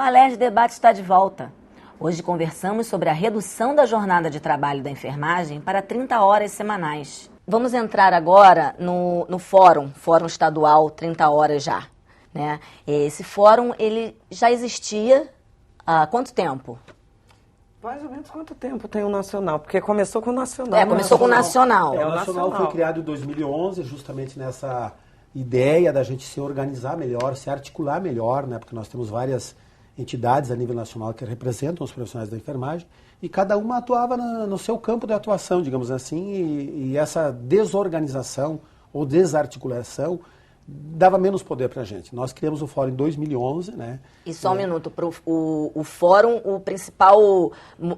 Alerj Debate está de volta. Hoje conversamos sobre a redução da jornada de trabalho da enfermagem para 30 horas semanais. Vamos entrar agora no Fórum Estadual 30 Horas já. Né? Esse fórum, ele já existia há quanto tempo? Mais ou menos quanto tempo tem o Nacional? Porque começou com o Nacional. Começou com o Nacional. O Nacional foi criado em 2011, justamente nessa ideia da gente se organizar melhor, se articular melhor, né? Porque nós temos várias entidades a nível nacional que representam os profissionais da enfermagem e cada uma atuava no seu campo de atuação, digamos assim, e essa desorganização ou desarticulação dava menos poder para a gente. Nós criamos o Fórum em 2011, né? E só um minuto, o Fórum, o principal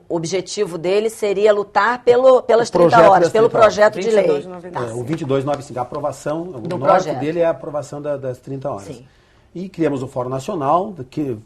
objetivo dele seria lutar pelas 30 horas, pelo projeto de lei. O 2295, a aprovação, o norte dele é a aprovação das 30 horas. Sim. E criamos o Fórum Nacional, que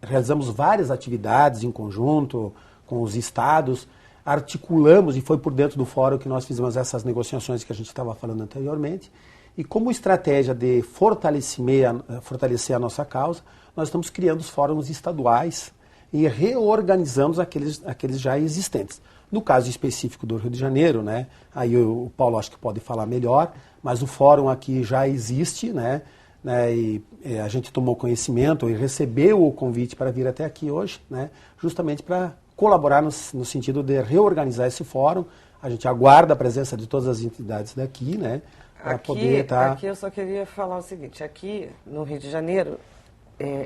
realizamos várias atividades em conjunto com os estados, articulamos, e foi por dentro do Fórum que nós fizemos essas negociações que a gente estava falando anteriormente. E como estratégia de fortalecer a nossa causa, nós estamos criando os fóruns estaduais e reorganizando aqueles já existentes. No caso específico do Rio de Janeiro, né, aí o Paulo acho que pode falar melhor, mas o fórum aqui já existe, né, e a gente tomou conhecimento e recebeu o convite para vir até aqui hoje, né, justamente para colaborar no sentido de reorganizar esse fórum. A gente aguarda a presença de todas as entidades daqui, né, para poder estar... Aqui eu só queria falar o seguinte, aqui no Rio de Janeiro,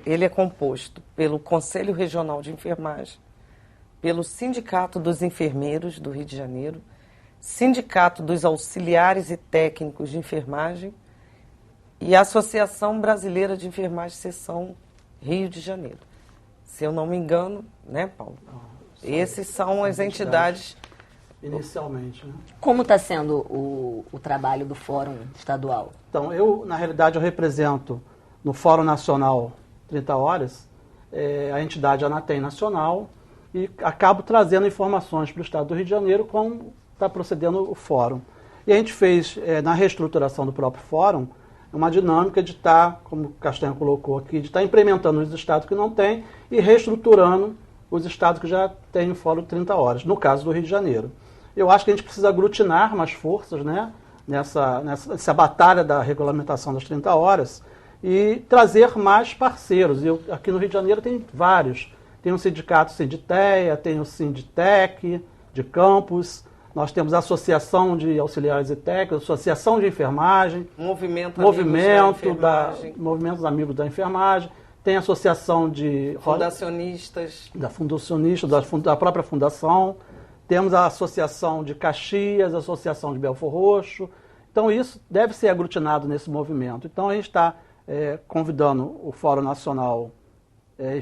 ele é composto pelo Conselho Regional de Enfermagem, pelo Sindicato dos Enfermeiros do Rio de Janeiro, Sindicato dos Auxiliares e Técnicos de Enfermagem e a Associação Brasileira de Enfermagem, Seção Rio de Janeiro. Se eu não me engano, né, Paulo? Esses são as entidades... Inicialmente, né? Como está sendo o trabalho do Fórum Estadual? Então, na realidade, eu represento no Fórum Nacional 30 Horas, a entidade Anatem Nacional, e acabo trazendo informações para o Estado do Rio de Janeiro como está procedendo o Fórum. E a gente fez, na reestruturação do próprio Fórum, uma dinâmica de estar, como o Castanho colocou aqui, de estar implementando os estados que não têm e reestruturando os estados que já têm o Fórum 30 Horas, no caso do Rio de Janeiro. Eu acho que a gente precisa aglutinar mais forças, né, nessa batalha da regulamentação das 30 horas e trazer mais parceiros. Aqui no Rio de Janeiro tem vários. Tem o sindicato Sinditeia, tem o Sinditec, de campus, nós temos a Associação de Auxiliares e Técnicos, Associação de Enfermagem, Movimento dos Amigos da Enfermagem, tem a Associação de... Fundacionistas. Da própria fundação. Temos a Associação de Caxias, a Associação de Belfor Roxo. Então, isso deve ser aglutinado nesse movimento. Então, a gente está convidando o Fórum Nacional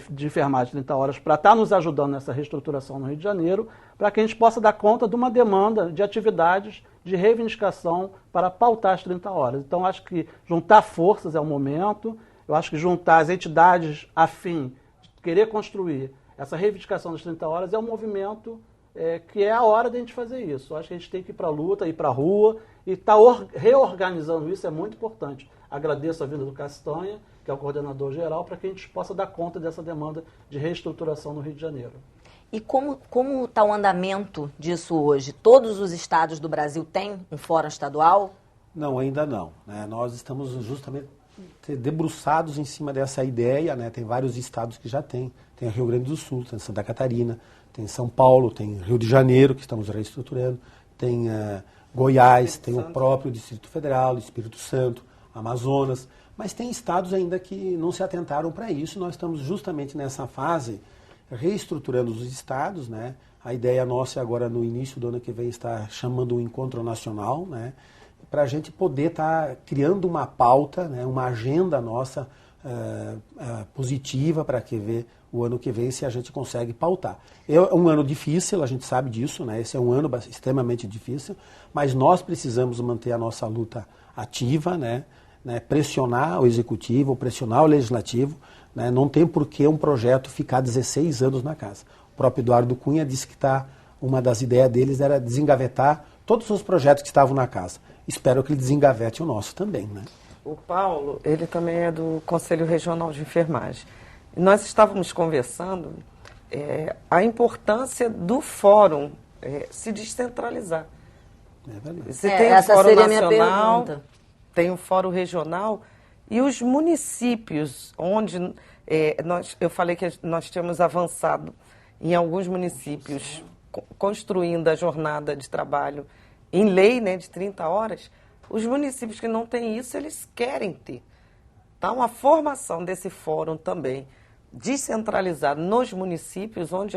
de Enfermagem 30 Horas para estar nos ajudando nessa reestruturação no Rio de Janeiro, para que a gente possa dar conta de uma demanda de atividades de reivindicação para pautar as 30 horas. Então, acho que juntar forças é o momento. Eu acho que juntar as entidades a fim de querer construir essa reivindicação das 30 horas é um movimento que é a hora de a gente fazer isso. Eu acho que a gente tem que ir para a luta, ir para a rua e estar reorganizando isso é muito importante. Agradeço a vinda do Castanha, que é o coordenador geral, para que a gente possa dar conta dessa demanda de reestruturação no Rio de Janeiro. E como está o andamento disso hoje? Todos os estados do Brasil têm um fórum estadual? Não, ainda não, né? Nós estamos justamente debruçados em cima dessa ideia, né? Tem vários estados que já têm. Tem Rio Grande do Sul, tem Santa Catarina, tem São Paulo, tem Rio de Janeiro, que estamos reestruturando, tem Goiás, tem o próprio Distrito Federal, Espírito Santo, Amazonas, mas tem estados ainda que não se atentaram para isso. Nós estamos justamente nessa fase reestruturando os estados, né? A ideia nossa é agora, no início do ano que vem, estar chamando um encontro nacional, né? Para a gente poder estar criando uma pauta, né? Uma agenda nossa positiva para que ver o ano que vem se a gente consegue pautar. É um ano difícil, a gente sabe disso, né? Esse é um ano extremamente difícil, mas nós precisamos manter a nossa luta ativa, né? Pressionar o executivo, pressionar o legislativo, né? Não tem por que um projeto ficar 16 anos na casa. O próprio Eduardo Cunha disse que uma das ideias deles era desengavetar todos os projetos que estavam na casa. Espero que ele desengavete o nosso também, né? O Paulo, ele também é do Conselho Regional de Enfermagem. Nós estávamos conversando a importância do fórum se descentralizar. Você tem o Fórum Nacional, tem o Fórum Regional e os municípios, onde eu falei que nós tínhamos avançado em alguns municípios, construindo a jornada de trabalho em lei, né, de 30 horas, os municípios que não têm isso, eles querem ter. Então, a formação desse fórum também, descentralizado nos municípios, onde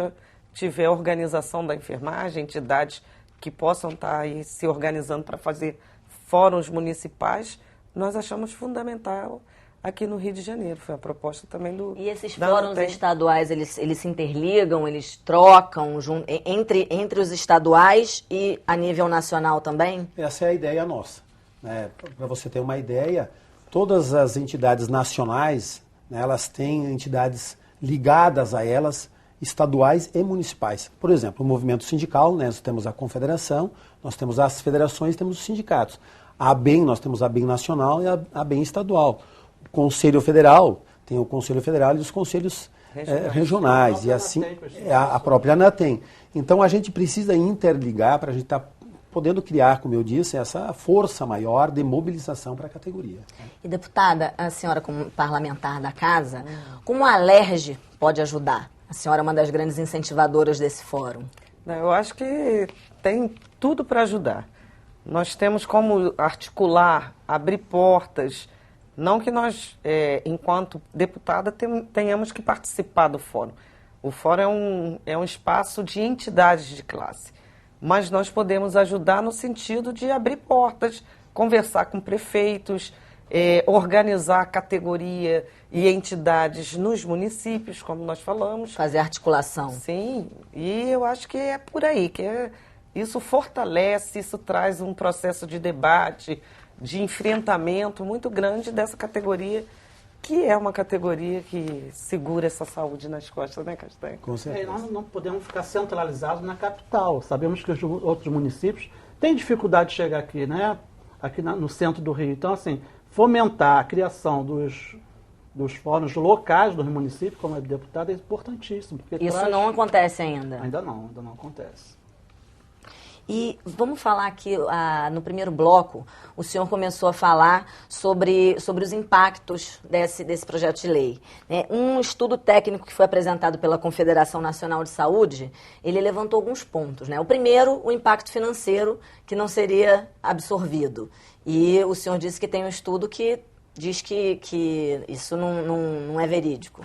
tiver organização da enfermagem, entidades que possam estar aí se organizando para fazer fóruns municipais, nós achamos fundamental aqui no Rio de Janeiro. Foi a proposta também do... E esses fóruns estaduais, eles se interligam, eles trocam entre os estaduais e a nível nacional também? Essa é a ideia nossa. Né? Para você ter uma ideia, todas as entidades nacionais, né, elas têm entidades ligadas a elas, estaduais e municipais. Por exemplo, o movimento sindical, né, nós temos a confederação, nós temos as federações, temos os sindicatos. A ABEM, nós temos a ABEM nacional e a ABEM estadual. O Conselho Federal, tem o Conselho Federal e os conselhos regionais. E assim, a própria ANATEM. Então, a gente precisa interligar para a gente estar podendo criar, como eu disse, essa força maior de mobilização para a categoria. E, deputada, a senhora como parlamentar da casa, como a Alerj pode ajudar? A senhora é uma das grandes incentivadoras desse fórum. Eu acho que tem tudo para ajudar. Nós temos como articular, abrir portas, não que nós, enquanto deputada, tenhamos que participar do fórum. O fórum é um espaço de entidades de classe, mas nós podemos ajudar no sentido de abrir portas, conversar com prefeitos, organizar a categoria e entidades nos municípios, como nós falamos. Fazer articulação. Sim, e eu acho que é por aí, isso fortalece, isso traz um processo de debate, de enfrentamento muito grande dessa categoria, que é uma categoria que segura essa saúde nas costas, né, Castanho? Com certeza. Nós não podemos ficar centralizados na capital. Sabemos que os outros municípios têm dificuldade de chegar aqui, né? Aqui no centro do Rio. Então, assim, fomentar a criação dos fóruns locais dos municípios, como é deputada, é importantíssimo. Isso não acontece ainda? Ainda não acontece. E vamos falar aqui, no primeiro bloco, o senhor começou a falar sobre os impactos desse projeto de lei. Um estudo técnico que foi apresentado pela Confederação Nacional de Saúde, ele levantou alguns pontos. O primeiro, o impacto financeiro, que não seria absorvido. E o senhor disse que tem um estudo que diz que isso não é verídico.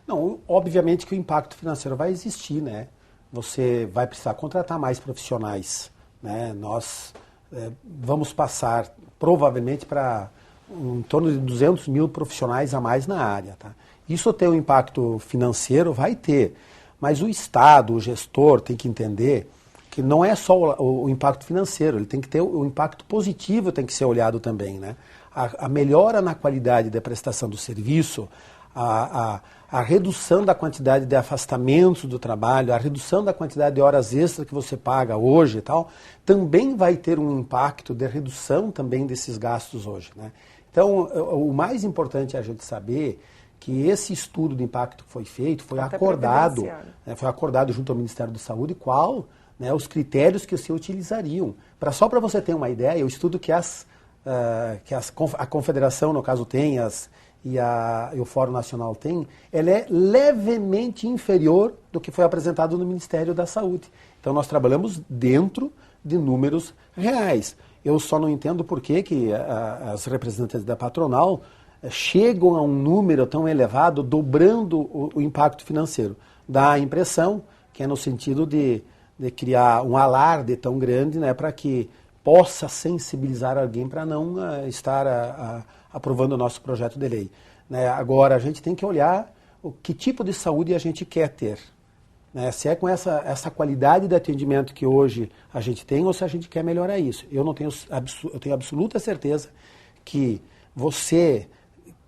Não, obviamente que o impacto financeiro vai existir, né? Você vai precisar contratar mais profissionais, né? Nós vamos passar provavelmente para em torno de 200 mil profissionais a mais na área, tá? Isso tem um impacto financeiro? Vai ter, mas o Estado, o gestor tem que entender que não é só o impacto financeiro, ele tem que ter o impacto positivo, tem que ser olhado também, né? A melhora na qualidade da prestação do serviço, a redução da quantidade de afastamentos do trabalho, a redução da quantidade de horas extras que você paga hoje e tal, também vai ter um impacto de redução também desses gastos hoje, né? Então, o mais importante é a gente saber que esse estudo de impacto que foi feito foi acordado junto ao Ministério da Saúde, qual, né, os critérios que se utilizariam. Só para você ter uma ideia, o estudo que a Confederação, no caso, tem, e o Fórum Nacional tem, ela é levemente inferior do que foi apresentado no Ministério da Saúde. Então, nós trabalhamos dentro de números reais. Eu só não entendo por que as representantes da patronal chegam a um número tão elevado, dobrando o impacto financeiro. Dá a impressão que é no sentido de criar um alarde tão grande, né, para que possa sensibilizar alguém para não estar aprovando o nosso projeto de lei, né? Agora, a gente tem que olhar que tipo de saúde a gente quer ter, né? Se é com essa qualidade de atendimento que hoje a gente tem ou se a gente quer melhorar isso. Eu tenho absoluta certeza que você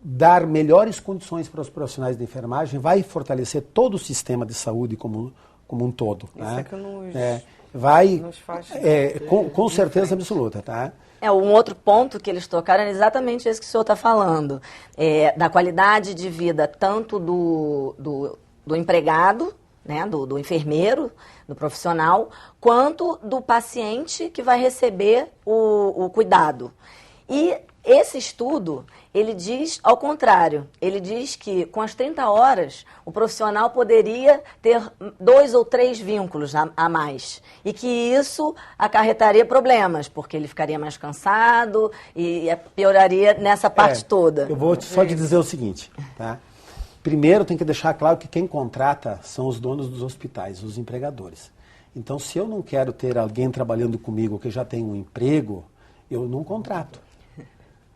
dar melhores condições para os profissionais de enfermagem vai fortalecer todo o sistema de saúde como um todo. Isso né? É que nos vai nos faz... com certeza absoluta, tá? Um outro ponto que eles tocaram é exatamente esse que o senhor está falando, da qualidade de vida tanto do empregado, né, do enfermeiro, do profissional, quanto do paciente que vai receber o cuidado. E esse estudo, ele diz ao contrário, ele diz que com as 30 horas o profissional poderia ter 2 ou 3 vínculos a mais e que isso acarretaria problemas, porque ele ficaria mais cansado e pioraria nessa parte toda. Eu vou só te dizer o seguinte, tá? Primeiro tem que deixar claro que quem contrata são os donos dos hospitais, os empregadores. Então, se eu não quero ter alguém trabalhando comigo que já tem um emprego, eu não contrato.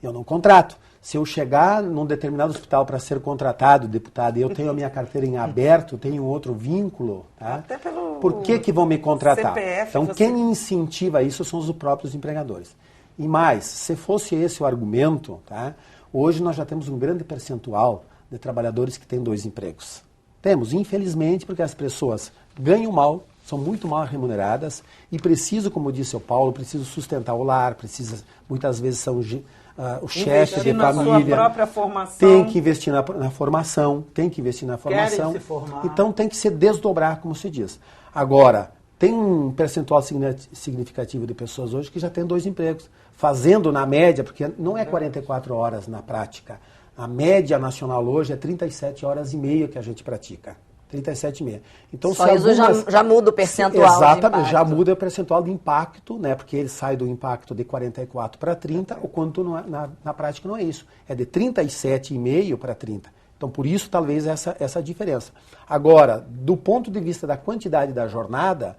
Eu não contrato. Se eu chegar num determinado hospital para ser contratado, deputado, e eu tenho a minha carteira em aberto, tenho um outro vínculo, tá? Até pelo por que vão me contratar? CPF, então, quem incentiva isso são os próprios empregadores. E mais, se fosse esse o argumento, tá? Hoje nós já temos um grande percentual de trabalhadores que têm 2 empregos. Temos, infelizmente, porque as pessoas ganham mal, são muito mal remuneradas e precisam, como disse o Paulo, precisam sustentar o lar, muitas vezes são o chefe de família, própria formação. Tem que investir na formação, Querem se formar. Então tem que se desdobrar, como se diz. Agora, tem um percentual significativo de pessoas hoje que já tem 2 empregos, fazendo na média, porque não é 44 horas na prática. A média nacional hoje é 37 horas e meia que a gente pratica. 37,5. Então, só isso já muda o percentual. Exatamente, já muda o percentual de impacto, né? Porque ele sai do impacto de 44 para 30, o quanto na prática não é isso. É de 37,5 para 30. Então, por isso, talvez, essa diferença. Agora, do ponto de vista da quantidade da jornada,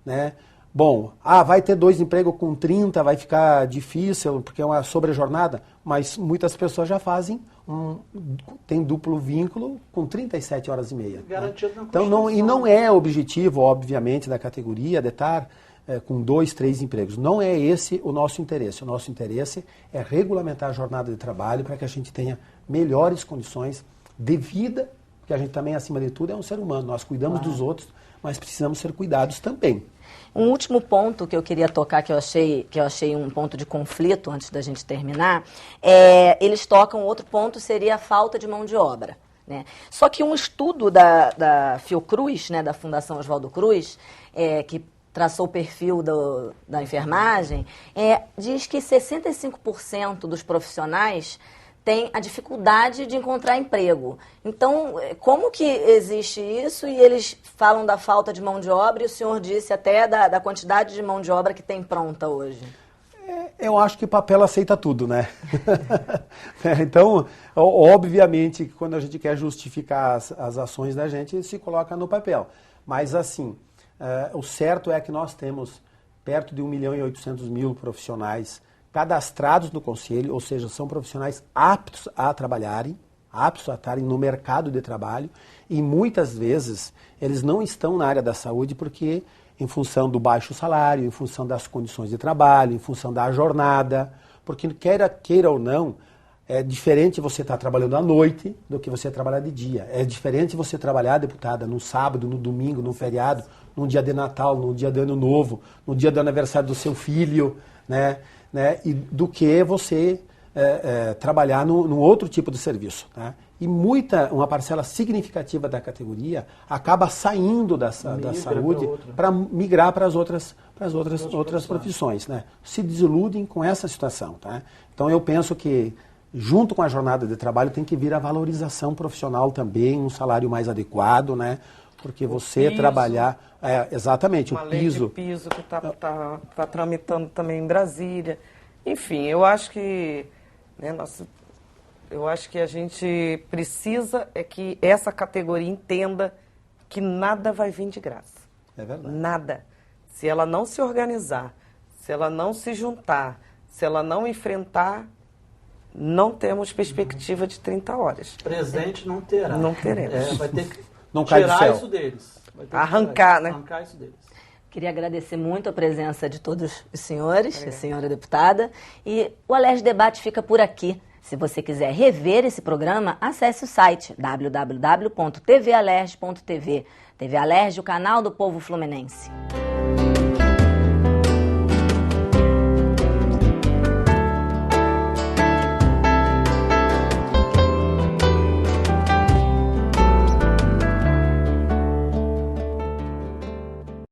né? Bom, vai ter 2 empregos com 30, vai ficar difícil, porque é uma sobrejornada, mas muitas pessoas já fazem, tem duplo vínculo com 37 horas e meia. Garantido, né? Então, não é objetivo, obviamente, da categoria de estar com 2, 3 empregos. Não é esse o nosso interesse. O nosso interesse é regulamentar a jornada de trabalho para que a gente tenha melhores condições de vida, porque a gente também, acima de tudo, é um ser humano. Nós cuidamos dos outros, mas precisamos ser cuidados também. Um último ponto que eu queria tocar, que eu achei um ponto de conflito antes da gente terminar, eles tocam, outro ponto seria a falta de mão de obra, né? Só que um estudo da Fiocruz, né, da Fundação Oswaldo Cruz, que traçou o perfil da enfermagem, diz que 65% dos profissionais tem a dificuldade de encontrar emprego. Então, como que existe isso? E eles falam da falta de mão de obra e o senhor disse até da quantidade de mão de obra que tem pronta hoje. Eu acho que papel aceita tudo, né? Então, obviamente, quando a gente quer justificar as ações da gente, se coloca no papel. Mas, assim, o certo é que nós temos perto de 1.800.000 profissionais cadastrados no Conselho, ou seja, são profissionais aptos a trabalharem, aptos a estarem no mercado de trabalho, e muitas vezes eles não estão na área da saúde porque, em função do baixo salário, em função das condições de trabalho, em função da jornada, porque queira ou não, é diferente você estar trabalhando à noite do que você trabalhar de dia. É diferente você trabalhar, deputada, no sábado, no domingo, no feriado, num dia de Natal, num dia de Ano Novo, no dia do aniversário do seu filho, né? E do que você trabalhar num outro tipo de serviço. Tá? E uma parcela significativa da categoria acaba saindo da saúde para migrar para as outras profissões. Né? Se desiludem com essa situação. Tá? Então eu penso que, junto com a jornada de trabalho, tem que vir a valorização profissional também, um salário mais adequado, né? Porque você trabalhar... exatamente, uma o lei de piso que está tramitando também em Brasília. Enfim, eu acho que... eu acho que a gente precisa que essa categoria entenda que nada vai vir de graça. É verdade. Nada. Se ela não se organizar, se ela não se juntar, se ela não enfrentar, não temos perspectiva de 30 horas. Presente não terá. Não teremos. Vai ter que não cai do tirar céu. Isso deles. Arrancar, né? Arrancar isso deles. Queria agradecer muito a presença de todos os senhores, a senhora deputada. E o Alerj Debate fica por aqui. Se você quiser rever esse programa, acesse o site www.tvalerj.tv. TV Alerj, o canal do povo fluminense.